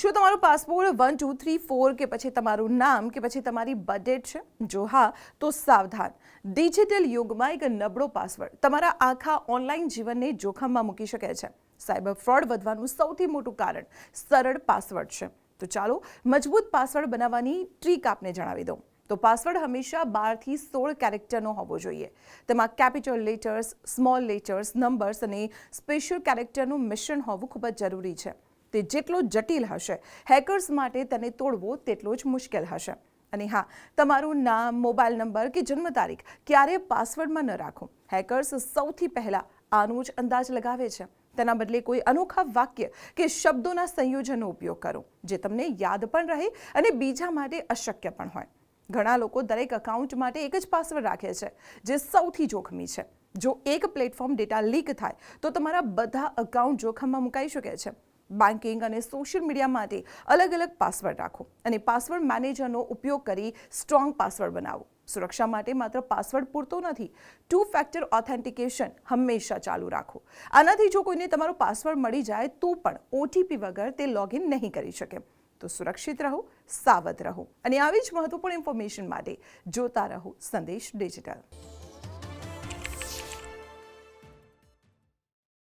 શું તમારો પાસપોર્ટ 1 2 3 4 કે પછી તમારું નામ કે પછી તમારી બર્થ ડેટ છે? જો હા તો સાવધાન, ડિજિટલ યુગમાં એક નબળો પાસવર્ડ તમારા આખા ઓનલાઈન જીવનને જોખમમાં મૂકી શકે છે. સાયબર ફ્રોડ વધવાનું સૌથી મોટું કારણ સરળ પાસવર્ડ છે. તો ચાલો મજબૂત પાસવર્ડ બનાવવાની ટ્રીક આપને જણાવી દઉં. તો પાસવર્ડ હંમેશા 12 થી 16 કેરેક્ટરનો હોવો જોઈએ. તેમાં capital letters, small letters, numbers અને સ્પેશિયલ કેરેક્ટરનું મિશ્રણ હોવું ખૂબ જ જરૂરી છે. તે જેટલો જટિલ હશે, હેકર્સ માટે તેને તોડવો તેટલો જ મુશ્કેલ હશે. અને હા, તમારું નામ, મોબાઈલ નંબર કે જન્મ તારીખ ક્યારેય પાસવર્ડમાં ન રાખો. હેકર્સ સૌથી પહેલા આનો જ અંદાજ લગાવે છે. તેના બદલે કોઈ અનોખા વાક્ય કે શબ્દોના સંયોજનનો ઉપયોગ કરો, જે તમને યાદ પણ રહે અને બીજા માટે અશક્ય પણ હોય. ઘણા લોકો દરેક એકાઉન્ટ માટે એક જ પાસવર્ડ રાખે છે, જે સૌથી જોખમી છે. જો એક પ્લેટફોર્મ ડેટા લીક થાય તો તમારા બધા એકાઉન્ટ જોખમમાં મુકાઈ શકે છે. બેન્કિંગ અને સોશિયલ મીડિયા માટે અલગ અલગ પાસવર્ડ રાખો અને પાસવર્ડ મેનેજરનો ઉપયોગ કરી સ્ટ્રોંગ પાસવર્ડ બનાવો. સુરક્ષા માટે માત્ર પાસવર્ડ પૂરતો નથી, 2 ફેક્ટર ઓથેન્ટિકેશન હંમેશા ચાલુ રાખો. આનાથી જો કોઈને તમારો પાસવર્ડ મળી જાય તો પણ OTP વગર તે લોગિન નહીં કરી શકે. તો સુરક્ષિત રહો, સાવધ રહો અને આવી જ મહત્વપૂર્ણ ઇન્ફોર્મેશન માટે જોતા રહો સંદેશ ડિજિટલ.